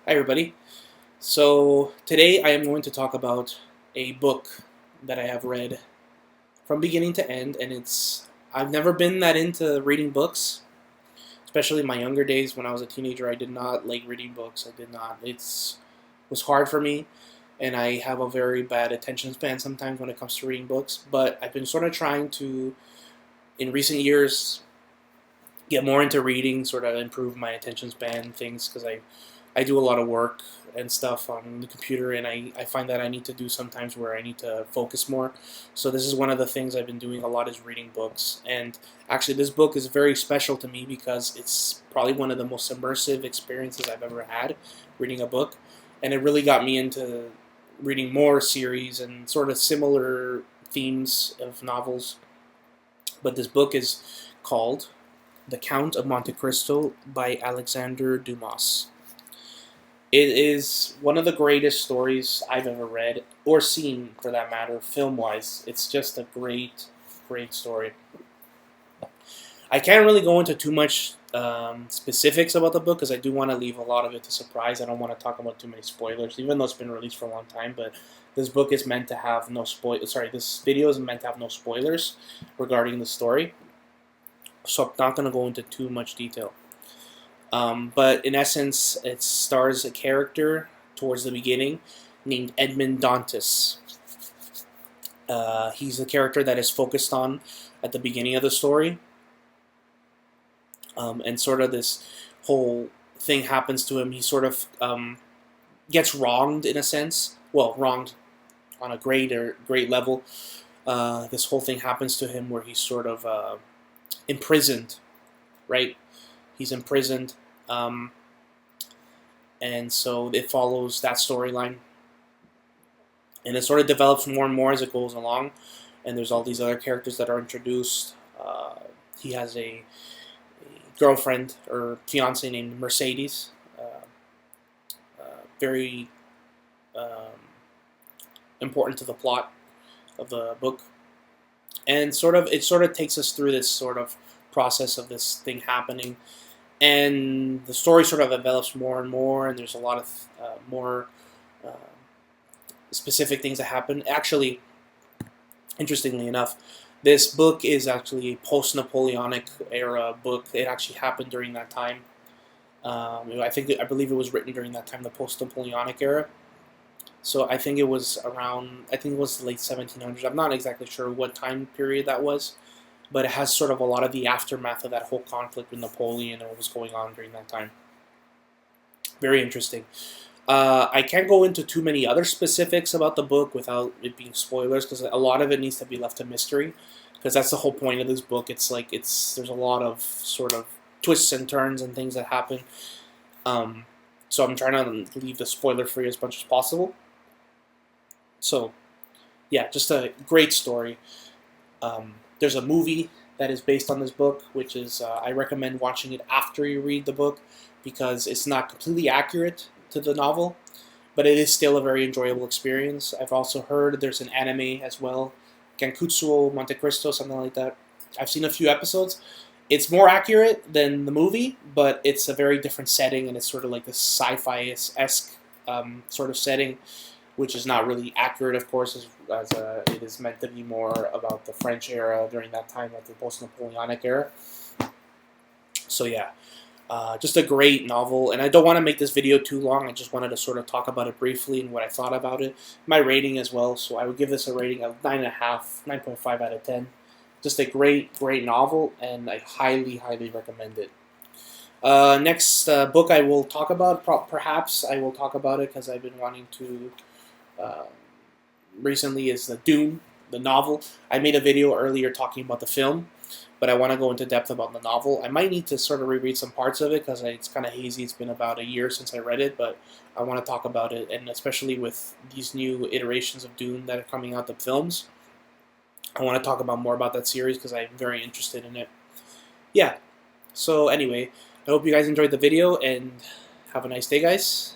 Hi everybody. So today I am going to talk about a book that I have read from beginning to end, and I've never been that into reading books, especially in my younger days when I was a teenager. I did not like reading books. I did not. It was hard for me, and I have a very bad attention span sometimes when it comes to reading books. But I've been sort of trying to, in recent years, get more into reading, sort of improve my attention span things because I do a lot of work and stuff on the computer, and I find that I need to do sometimes where I need to focus more. So this is one of the things I've been doing a lot is reading books. And actually this book is very special to me because it's probably one of the most immersive experiences I've ever had reading a book. And it really got me into reading more series and sort of similar themes of novels. But this book is called The Count of Monte Cristo by Alexander Dumas. It is one of the greatest stories I've ever read, or seen for that matter, film wise. It's just a great, great story. I can't really go into too much specifics about the book because I do want to leave a lot of it to surprise. I don't want to talk about too many spoilers, even though it's been released for a long time. But this book is meant to have no spoil. Sorry, this video is meant to have no spoilers regarding the story. So I'm not going to go into too much detail. But in essence, it stars a character towards the beginning named Edmond Dantes. He's the character that is focused on at the beginning of the story, and sort of this whole thing happens to him. He sort of gets wronged in a sense. Well, wronged on a great level. This whole thing happens to him where he's sort of imprisoned, right? He's imprisoned. And so it follows that storyline, and it sort of develops more and more as it goes along. And there's all these other characters that are introduced. He has a girlfriend or fiance named Mercedes, very um, important to the plot of the book, and it sort of takes us through this sort of process of this thing happening, and the story sort of develops more and more, and there's a lot of more uh, specific things that happen. Actually, interestingly enough, this book is actually a post-Napoleonic era book. It actually happened during that time. I believe it was written during that time, the post-Napoleonic era. So I think it was around. I think it was the late 1700s. I'm not exactly sure what time period that was, but it has sort of a lot of the aftermath of that whole conflict with Napoleon and what was going on during that time. Very interesting. I can't go into too many other specifics about the book without it being spoilers, because a lot of it needs to be left a mystery. Because that's the whole point of this book. There's a lot of sort of twists and turns and things that happen. Um, so I'm trying to leave the spoiler free as much as possible. So yeah, just a great story. There's a movie that is based on this book, which is I recommend watching it after you read the book because it's not completely accurate to the novel, but it is still a very enjoyable experience. I've also heard there's an anime as well, Gankutsuo Monte Cristo, something like that. I've seen a few episodes. It's more accurate than the movie, but it's a very different setting, and it's sort of like this sci-fi-esque sort of setting, which is not really accurate, of course, as it is meant to be more about the French era during that time, like the post-Napoleonic era. So yeah, just a great novel, and I don't want to make this video too long. I just wanted to sort of talk about it briefly and what I thought about it. My rating as well, so I would give this a rating of 9.5, 9.5 out of 10. Just a great, great novel, and I highly, highly recommend it. Next book I will talk about, perhaps I will talk about it because I've been wanting to uh, recently, is the Dune, the novel. I made a video earlier talking about the film, but I want to go into depth about the novel. I might need to sort of reread some parts of it because it's kind of hazy. It's been about a year since I read it, but I want to talk about it, and especially with these new iterations of Dune that are coming out, the films. I want to talk about more about that series because I'm very interested in it. Yeah, so anyway, I hope you guys enjoyed the video, and have a nice day, guys.